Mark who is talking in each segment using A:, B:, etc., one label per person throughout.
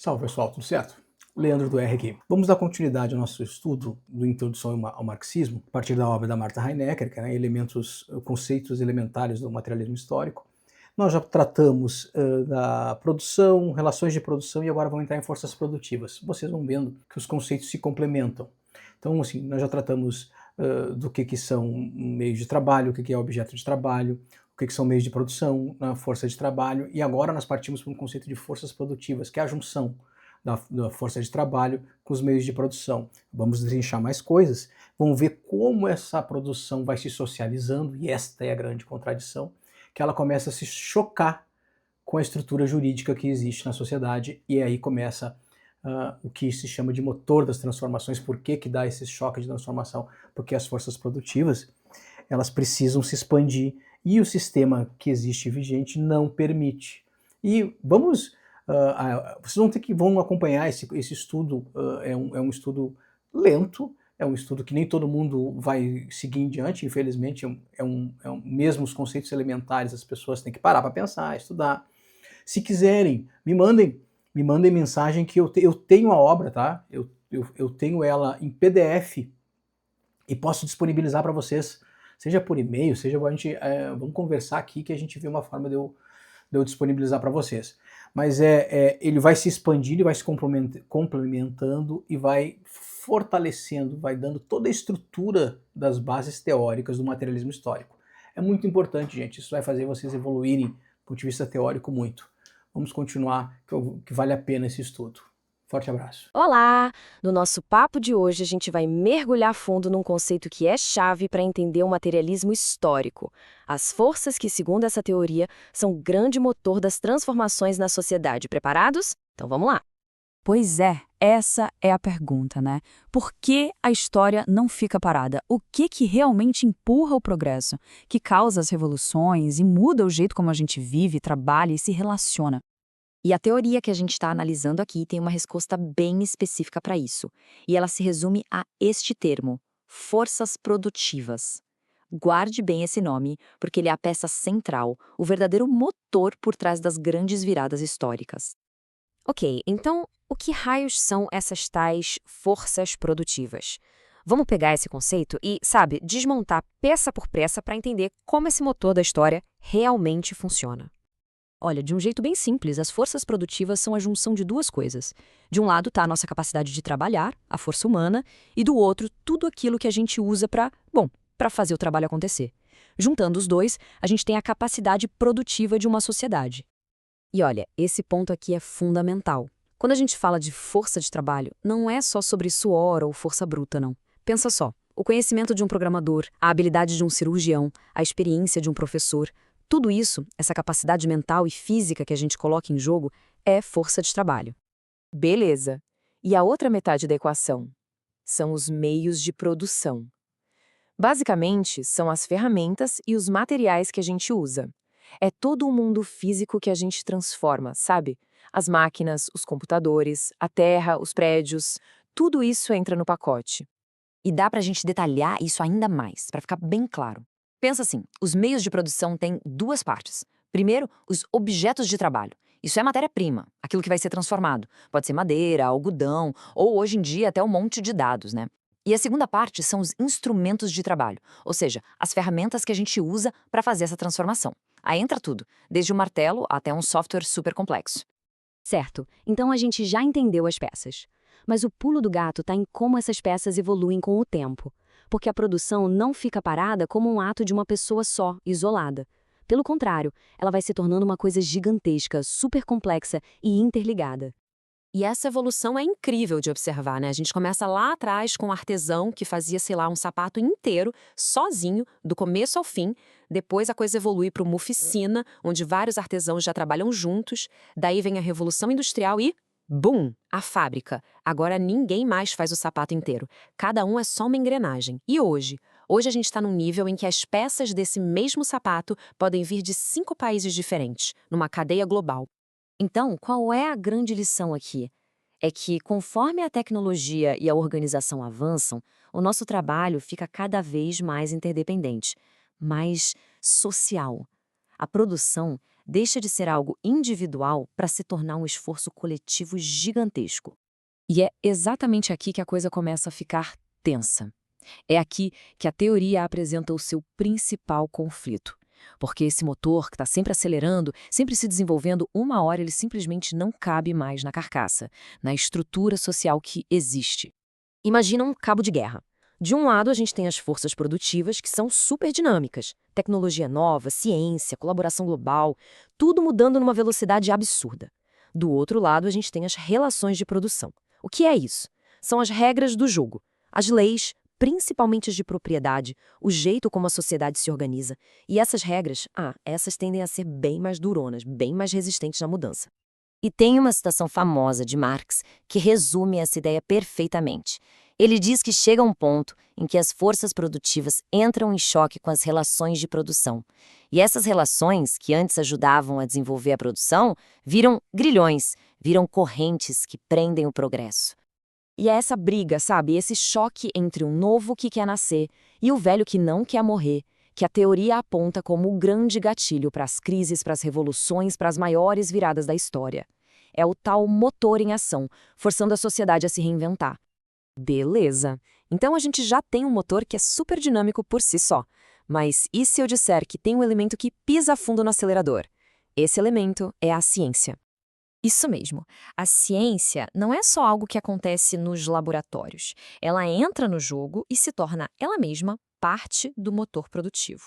A: Salve pessoal, tudo certo? Leandro do R aqui. Vamos dar continuidade ao nosso estudo do Introdução ao Marxismo, a partir da obra da Martha Heinecker, que é conceitos elementares do materialismo histórico. Nós já tratamos da produção, relações de produção e agora vamos entrar em forças produtivas. Vocês vão vendo que os conceitos se complementam. Então, assim, nós já tratamos do que são meios de trabalho, o que é objeto de trabalho, o que são meios de produção, a força de trabalho, e agora nós partimos para um conceito de forças produtivas, que é a junção da força de trabalho com os meios de produção. Vamos destrinchar mais coisas, vamos ver como essa produção vai se socializando, e esta é a grande contradição, que ela começa a se chocar com a estrutura jurídica que existe na sociedade, e aí começa o que se chama de motor das transformações. Por que dá esse choque de transformação? Porque as forças produtivas, elas precisam se expandir, e o sistema que existe vigente não permite. E vocês vão acompanhar esse estudo, é um estudo lento, é um estudo que nem todo mundo vai seguir em diante, infelizmente, mesmo os conceitos elementares as pessoas têm que parar para pensar, estudar. Se quiserem, me mandem mensagem que eu tenho a obra, tá? Eu tenho ela em PDF e posso disponibilizar para vocês, seja por e-mail, seja vamos conversar aqui que a gente vê uma forma de eu disponibilizar para vocês. Mas ele vai se expandindo, vai se complementando e vai fortalecendo, vai dando toda a estrutura das bases teóricas do materialismo histórico. É muito importante, gente, isso vai fazer vocês evoluírem do ponto de vista teórico muito. Vamos continuar, que vale a pena esse estudo. Forte abraço.
B: Olá! No nosso papo de hoje, a gente vai mergulhar fundo num conceito que é chave para entender o materialismo histórico. As forças que, segundo essa teoria, são o grande motor das transformações na sociedade. Preparados? Então vamos lá!
C: Pois é, essa é a pergunta, né? Por que a história não fica parada? O que realmente empurra o progresso, que causa as revoluções e muda o jeito como a gente vive, trabalha e se relaciona?
D: E a teoria que a gente está analisando aqui tem uma resposta bem específica para isso. E ela se resume a este termo: forças produtivas. Guarde bem esse nome, porque ele é a peça central, o verdadeiro motor por trás das grandes viradas históricas.
B: Ok, então o que raios são essas tais forças produtivas? Vamos pegar esse conceito e, sabe, desmontar peça por peça para entender como esse motor da história realmente funciona.
C: Olha, de um jeito bem simples, as forças produtivas são a junção de duas coisas. De um lado está a nossa capacidade de trabalhar, a força humana, e do outro, tudo aquilo que a gente usa para fazer o trabalho acontecer. Juntando os dois, a gente tem a capacidade produtiva de uma sociedade. E olha, esse ponto aqui é fundamental. Quando a gente fala de força de trabalho, não é só sobre suor ou força bruta, não. Pensa só, o conhecimento de um programador, a habilidade de um cirurgião, a experiência de um professor, tudo isso, essa capacidade mental e física que a gente coloca em jogo, é força de trabalho.
E: Beleza. E a outra metade da equação? São os meios de produção. Basicamente, são as ferramentas e os materiais que a gente usa. É todo o mundo físico que a gente transforma, sabe? As máquinas, os computadores, a terra, os prédios, tudo isso entra no pacote.
D: E dá para a gente detalhar isso ainda mais, para ficar bem claro. Pensa assim, os meios de produção têm duas partes. Primeiro, os objetos de trabalho. Isso é matéria-prima, aquilo que vai ser transformado. Pode ser madeira, algodão, ou hoje em dia até um monte de dados, né? E a segunda parte são os instrumentos de trabalho, ou seja, as ferramentas que a gente usa para fazer essa transformação. Aí entra tudo, desde o martelo até um software super complexo.
B: Certo, então a gente já entendeu as peças. Mas o pulo do gato está em como essas peças evoluem com o tempo. Porque a produção não fica parada como um ato de uma pessoa só, isolada. Pelo contrário, ela vai se tornando uma coisa gigantesca, super complexa e interligada.
F: E essa evolução é incrível de observar, né? A gente começa lá atrás com um artesão que fazia, sei lá, um sapato inteiro, sozinho, do começo ao fim. Depois a coisa evolui para uma oficina, onde vários artesãos já trabalham juntos. Daí vem a Revolução Industrial e bum! A fábrica. Agora ninguém mais faz o sapato inteiro. Cada um é só uma engrenagem. E hoje? Hoje a gente está num nível em que as peças desse mesmo sapato podem vir de 5 países diferentes, numa cadeia global.
D: Então, qual é a grande lição aqui? É que, conforme a tecnologia e a organização avançam, o nosso trabalho fica cada vez mais interdependente, mais social. A produção deixa de ser algo individual para se tornar um esforço coletivo gigantesco.
C: E é exatamente aqui que a coisa começa a ficar tensa. É aqui que a teoria apresenta o seu principal conflito. Porque esse motor que está sempre acelerando, sempre se desenvolvendo, uma hora ele simplesmente não cabe mais na carcaça, na estrutura social que existe.
E: Imagina um cabo de guerra. De um lado, a gente tem as forças produtivas, que são super dinâmicas. Tecnologia nova, ciência, colaboração global, tudo mudando numa velocidade absurda. Do outro lado, a gente tem as relações de produção. O que é isso? São as regras do jogo, as leis, principalmente as de propriedade, o jeito como a sociedade se organiza. E essas regras, essas tendem a ser bem mais duronas, bem mais resistentes à mudança.
D: E tem uma citação famosa de Marx que resume essa ideia perfeitamente. Ele diz que chega um ponto em que as forças produtivas entram em choque com as relações de produção. E essas relações, que antes ajudavam a desenvolver a produção, viram grilhões, viram correntes que prendem o progresso.
C: E é essa briga, sabe? Esse choque entre o novo que quer nascer e o velho que não quer morrer, que a teoria aponta como o grande gatilho para as crises, para as revoluções, para as maiores viradas da história. É o tal motor em ação, forçando a sociedade a se reinventar.
E: Beleza. Então a gente já tem um motor que é super dinâmico por si só. Mas e se eu disser que tem um elemento que pisa fundo no acelerador? Esse elemento é a ciência.
B: Isso mesmo. A ciência não é só algo que acontece nos laboratórios. Ela entra no jogo e se torna ela mesma parte do motor produtivo.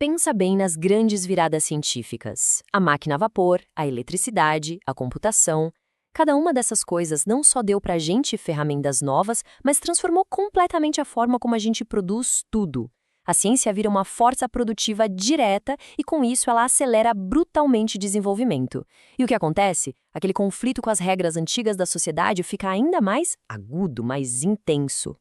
D: Pensa bem nas grandes viradas científicas. A máquina a vapor, a eletricidade, a computação. Cada uma dessas coisas não só deu pra gente ferramentas novas, mas transformou completamente a forma como a gente produz tudo. A ciência vira uma força produtiva direta e, com isso, ela acelera brutalmente o desenvolvimento. E o que acontece? Aquele conflito com as regras antigas da sociedade fica ainda mais agudo, mais intenso.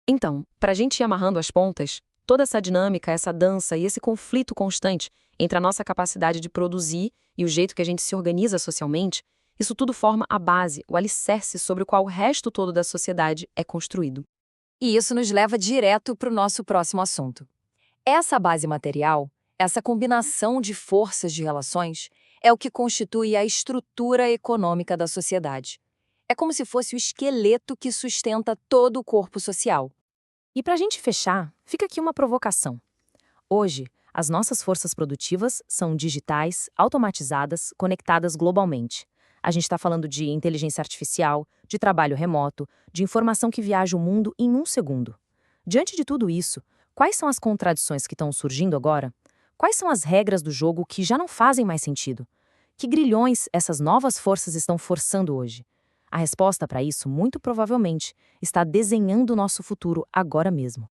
C: Então, para a gente ir amarrando as pontas, toda essa dinâmica, essa dança e esse conflito constante entre a nossa capacidade de produzir e o jeito que a gente se organiza socialmente, isso tudo forma a base, o alicerce sobre o qual o resto todo da sociedade é construído.
D: E isso nos leva direto para o nosso próximo assunto. Essa base material, essa combinação de forças de relações, é o que constitui a estrutura econômica da sociedade. É como se fosse o esqueleto que sustenta todo o corpo social.
E: E para a gente fechar, fica aqui uma provocação. Hoje, as nossas forças produtivas são digitais, automatizadas, conectadas globalmente. A gente está falando de inteligência artificial, de trabalho remoto, de informação que viaja o mundo em um segundo. Diante de tudo isso, quais são as contradições que estão surgindo agora? Quais são as regras do jogo que já não fazem mais sentido? Que grilhões essas novas forças estão forçando hoje? A resposta para isso, muito provavelmente, está desenhando o nosso futuro agora mesmo.